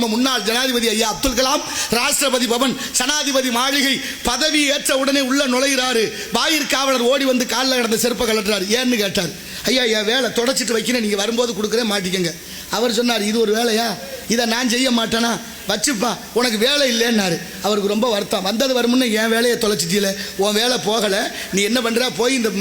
நம்ம முன்னாள் ஜனாதிபதி ஐயா அப்துல் கலாம் ராஷ்டிரபதி பவன் ஜனாதிபதி மாளிகை பதவி ஏற்ற உடனே உள்ள நுழைகிறாரு. வாயிற்காவலர் ஓடி வந்து காலில் கிடந்த செருப்பை கலட்டுறாரு. ஏன்னு கேட்டார். ஐயா என் வேலை தொடச்சிட்டு வைக்கிறேன், நீங்கள் வரும்போது கொடுக்குறேன் மாட்டிக்கங்க. அவர் சொன்னார், இது ஒரு வேலையா, இதை நான் செய்ய மாட்டேனா, வச்சுப்பா உனக்கு வேலை இல்லைன்னாரு. அவருக்கு ரொம்ப வருத்தம். வந்தது வருமுன்னு என் வேலையை தொலைச்சிட்டீல, உன் வேலை போகலை, நீ என்ன பண்ணுற, போய் இந்த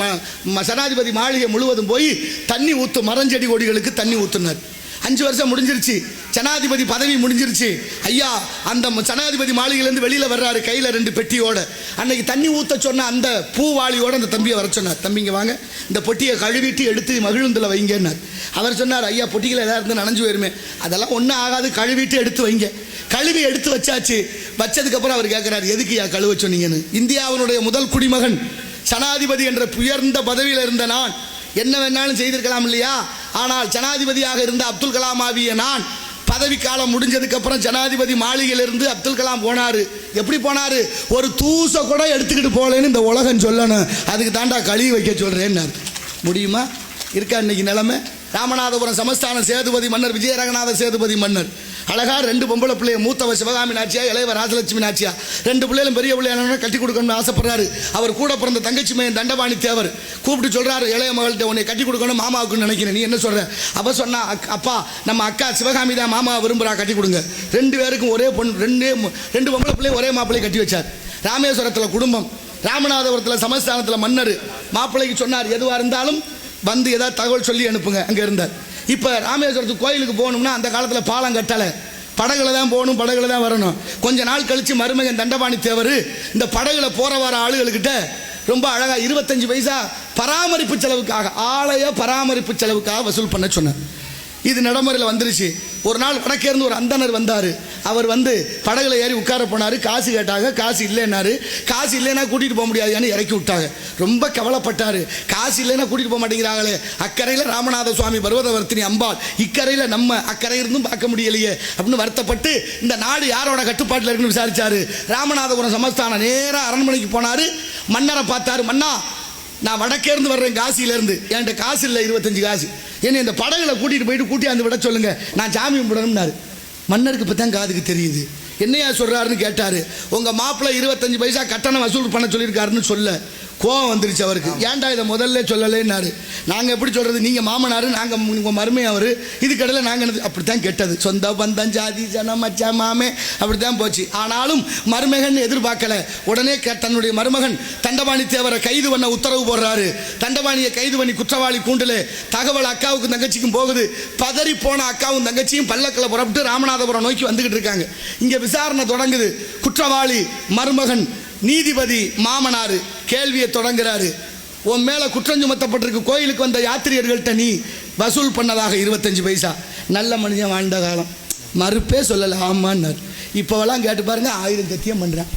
ஜனாதிபதி மாளிகை முழுவதும் போய் தண்ணி ஊற்று, மரஞ்செடி கொடிகளுக்கு தண்ணி ஊற்றுனார். 5 வருஷம் முடிஞ்சிருச்சு, ஜனாதிபதி பதவி முடிஞ்சிருச்சு. ஐயா அந்த ஜனாதிபதி மாளிகையிலேருந்து வெளியில் வர்றாரு கையில் 2 பெட்டியோட. அன்னைக்கு தண்ணி ஊற்ற சொன்ன அந்த பூவாளியோட அந்த தம்பியை வர சொன்னார். தம்பிங்க வாங்க, இந்த பொட்டியை கழுவிட்டு எடுத்து மகிழுந்தில் வைங்கன்னார். அவர் சொன்னார், ஐயா பொட்டிகள் எதாவது இருந்து நனைஞ்சு போயிருமே, அதெல்லாம் ஒன்றும் ஆகாது, கழுவிட்டு எடுத்து வைங்க. கழுவி எடுத்து வச்சாச்சு. வச்சதுக்கப்புறம் அவர் கேட்குறாரு, எதுக்கு யா கழுவ சொன்னீங்கன்னு. இந்தியாவினுடைய முதல் குடிமகன், ஜனாதிபதி என்ற உயர்ந்த பதவியில் இருந்த நான் என்ன வேணாலும் செய்திருக்கலாம் இல்லையா? ஆனால் ஜனாதிபதியாக இருந்த அப்துல் கலாம் ஆகிய நான் பதவி காலம் முடிஞ்சதுக்கு அப்புறம் ஜனாதிபதி மாளிகையிலிருந்து அப்துல் கலாம் போனாரு. எப்படி போனாரு? ஒரு தூச கூட எடுத்துக்கிட்டு போகலன்னு இந்த உலகம் சொல்லணும். அதுக்கு தாண்டா கழுவி வைக்க சொல்றேன்னு. முடியுமா? இருக்கா இன்னைக்கு நிலைமை? ராமநாதபுரம் சமஸ்தான சேதுபதி மன்னர் விஜய ரங்கநாத சேதுபதி மன்னர் அழகா 2 பொம்பளை பிள்ளைய, மூத்தவ சிவகாமி நாச்சியா, இளையவ ராஜலட்சுமி நாச்சியா, 2 பிள்ளைகளும் பெரிய பிள்ளையான கட்டி கொடுக்கணும்னு ஆசைப்படுறாரு. அவர் கூட பிறந்த தங்கச்சி மையன் தண்டபாணி தேவர் கூப்பிட்டு சொல்றாரு, இளைய மகள்கிட்ட உன்னை கட்டி கொடுக்கணும் மாமாவுக்குன்னு நினைக்கிறேன், நீ என்ன சொல்ற? அவ சொன்னா, அப்பா நம்ம அக்கா சிவகாமி தான் மாமா விரும்புறா, கட்டி கொடுங்க. 2 பேருக்கும் ஒரே பொண்ணு, 2 பொம்பளை பிள்ளைய ஒரே மாப்பிள்ளையை கட்டி வச்சார். ராமேஸ்வரத்தில் குடும்பம், ராமநாதபுரத்தில் சமஸ்தானத்தில் மன்னர். மாப்பிள்ளைக்கு சொன்னார், எதுவாக இருந்தாலும் வந்து ஏதாவது தகவல் சொல்லி அனுப்புங்க. அங்கே இருந்தார். இப்போ ராமேஸ்வரத்துக்கு கோயிலுக்கு போகணும்னா அந்த காலத்தில் பாலம் கட்டலை, படகுல தான் போகணும், படகுல தான் வரணும். கொஞ்ச நாள் கழித்து மருமகன் தண்டபாணி தேவர் இந்த படகுல போகிற வர ஆளுகளுக்கிட்ட ரொம்ப அழகாக 25 பைசா பராமரிப்பு செலவுக்காக, ஆலய பராமரிப்பு செலவுக்காக வசூல் பண்ண சொன்னார். இது நடைமுறையில் வந்துருச்சு. ஒரு நாள் வடக்கேருந்து ஒரு அந்தனர் வந்தார். அவர் வந்து படகுல ஏறி உட்கார போனார். காசு கேட்டாங்க, காசு இல்லைன்னாரு. காசு இல்லைன்னா கூட்டிகிட்டு போக முடியாதுன்னு இறக்கி விட்டாங்க. ரொம்ப கவலைப்பட்டார். காசு இல்லைன்னா கூட்டிகிட்டு போக மாட்டேங்கிறாங்களே, அக்கறையில் ராமநாத சுவாமி பர்வதவர்த்தினி அம்பாள், இக்கரையில் நம்ம அக்கறை இருந்தும் பார்க்க முடியலையே அப்படின்னு வருத்தப்பட்டு இந்த நாடு யாரோட கட்டுப்பாட்டில் இருக்குன்னு விசாரிச்சாரு. ராமநாதபுரம் சமஸ்தானம் நேராக அரண்மனைக்கு போனார். மன்னரை பார்த்தாரு. மன்னா, நான் வடக்கேருந்து வர்றேன், காசியிலேருந்து, என்கிட்ட காசு இல்லை, 25 காசு, என்னை இந்த படகுல கூட்டிகிட்டு போயிட்டு கூட்டியாந்து விட சொல்லுங்க, நான் ஜாமி கும்பிடணும்னாரு. மன்னருக்கு இப்போ தான் காதுக்கு தெரியுது. என்னையா சொல்கிறாருன்னு கேட்டார். உங்கள் மாப்பிள்ளை 25 பைசா கட்டணம் வசூல் பண்ண சொல்லியிருக்காருன்னு சொல்ல கோவம் வந்துருச்சு அவருக்கு. ஏன்டா இதை முதல்ல சொல்லலைன்னாரு. நாங்கள் எப்படி சொல்கிறது, நீங்கள் மாமனார், நாங்கள் உங்கள் மருமை அவர், இதுக்கடையில் நாங்கள் அப்படி தான் கெட்டது. சொந்த பந்தம் ஜாதி ஜனம் மச்சா மாமே அப்படி தான் போச்சு. ஆனாலும் மருமகன் எதிர்பார்க்கல. உடனே தன்னுடைய மருமகன் தண்டபாணி தேவரை கைது பண்ண உத்தரவு போடுறாரு. தண்டபாணியை கைது பண்ணி குற்றவாளி கூண்டில் தகவல் அக்காவுக்கும் தங்கச்சிக்கும் போகுது. பதறி போன அக்காவும் தங்கச்சியும் பல்லக்கில் புறப்பட்டு ராமநாதபுரம் நோக்கி வந்துகிட்டு இருக்காங்க. இங்கே விசாரணை தொடங்குது. குற்றவாளி மருமகன், நீதிபதி மாமனார் கேள்வியை தொடங்குறாரு. உன் மேல குற்றம் சுமத்தப்பட்டிருக்கு, கோயிலுக்கு வந்த யாத்திரியர்கள்ட்ட நீ வசூல் பண்ணதாக 25 பைசா. நல்ல மனுஷன் வாழ்ந்த காலம், மறுப்பே சொல்லலை, ஆமான்னார். இப்போவெல்லாம் கேட்டு பாருங்க, 1000 சத்தியம் பண்ணுறேன்.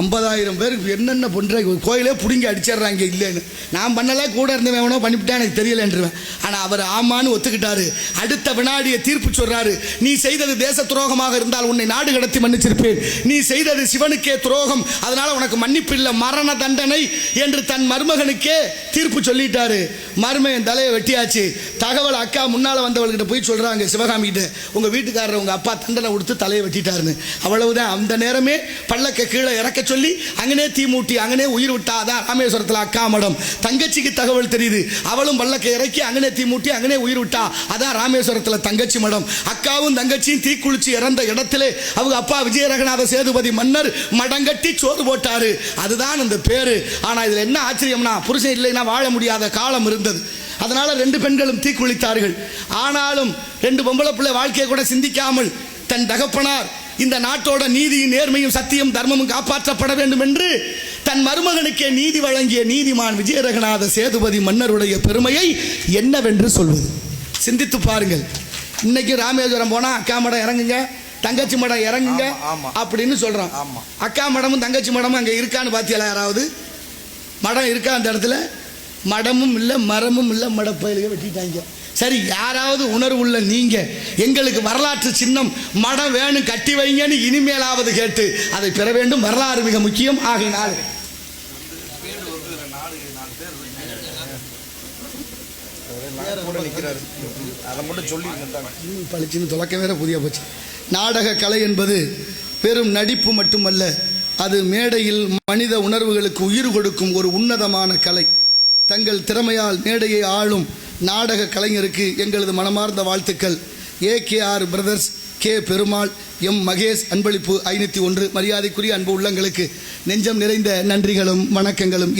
50,000 பேருக்கு என்னென்ன பண்ணுற, கோயிலே பிடிங்கி அடிச்சிடுறாங்க இல்லைன்னு. நான் பண்ணலை, கூட இருந்தவன் எவனோ பண்ணிவிட்டேன், எனக்கு தெரியலன்றுவேன். ஆனால் அவர் ஆமான்னு ஒத்துக்கிட்டாரு. அடுத்த வினாடியை தீர்ப்பு சொல்றாரு. நீ செய்தது தேச துரோகமாக இருந்தால் உன்னை நாடு கடத்தி மன்னிச்சிருப்பேன், நீ செய்தது சிவனுக்கே துரோகம், அதனால உனக்கு மன்னிப்பு இல்லை, மரண தண்டனை என்று தன் மருமகனுக்கே தீர்ப்பு சொல்லிட்டாரு. மருமகன் தலையை வெட்டியாச்சு. தகவல் அக்கா முன்னால் வந்தவள்கிட்ட போய் சொல்கிறாங்க, சிவகாமி கிட்ட, உங்கள் வீட்டுக்காரர் உங்கள் அப்பா தண்டனை கொடுத்து தலையை வெட்டிட்டாருன்னு. அவ்வளவுதான். அந்த நேரமே பல்லக்க கீழே இறக்க சொல்லி அங்கனே தீ மூட்டி அங்கனே உயிர் விட்டாதான் ராமேஸ்வரத்தில் அக்கா மடம். தங்கச்சிக்கு தகவல் தெரியுது, அவளும் பல்லக்க இறக்கி அங்கனே தீ மூட்டி அங்கனே உயிர் விட்டா, அதான் ராமேஸ்வரத்தில் தங்கச்சி மடம். அக்காவும் தங்கச்சியும் தீக்குளிச்சு இறந்த இடத்திலே அவங்க அப்பா விஜய ரங்கநாத சேதுபதி மன்னர் மடங்கட்டி சோறு போட்டாரு. அதுதான் அந்த பேரு. ஆனா இதுல என்ன ஆச்சரியம்னா, புருஷன் இல்லைன்னா வாழ முடியாத காலம் இருந்தது. அதனால 2 பெண்களும் தீக்குளித்தார்கள். ஆனாலும் 2 பொம்பளை பிள்ளை வாழ்க்கையை கூட சிந்திக்காமல் தன் தகப்பனார் இந்த நாட்டோட நீதியும் நேர்மையும் சத்தியம் தர்மமும் காப்பாற்றப்பட வேண்டும் என்று தன் மருமகனுக்கே நீதி வழங்கிய நீதிமான் விஜய ரங்கநாத சேதுபதி மன்னருடைய பெருமையை என்னவென்று சொல்வது? சிந்தித்து பாருங்கள். இன்னைக்கு ராமேஸ்வரம் போனா அக்கா மடம் இறங்குங்க, தங்கச்சி மடம் இறங்குங்க அப்படின்னு சொல்றான். அக்கா மடமும் தங்கச்சி மடமும் அங்க இருக்கான்னு பாத்தியா? யாராவது மடம் இருக்கா அந்த இடத்துல? மடமும் இல்லை, மரமும் இல்லை, மடப்பயிலுக வெட்டிட்டாங்க. சரி, யாராவது உணர்வு உள்ள நீங்க எங்களுக்கு வரலாற்று சின்னம் மடம் வேணும் கட்டி வைங்கன்னு இனிமேலாவது கேட்டு அதை பெற வேண்டும். வரலாறு மிக முக்கியம். ஆகையினால் பழிச்சுன்னு துளக்க வேற புதிய போச்சு. நாடக கலை என்பது வெறும் நடிப்பு மட்டுமல்ல, அது மேடையில் மனித உணர்வுகளுக்கு உயிர் கொடுக்கும் ஒரு உன்னதமான கலை. தங்கள் திறமையால் மேடையை ஆளும் நாடக கலைஞருக்கு எங்களது மனமார்ந்த வாழ்த்துக்கள். AKR brothers, K Perumal, M Mahesh அன்பளிப்பு 501. மரியாதைக்குரிய அன்பு உள்ளங்களுக்கு நெஞ்சம் நிறைந்த நன்றிகளும் வணக்கங்களும்.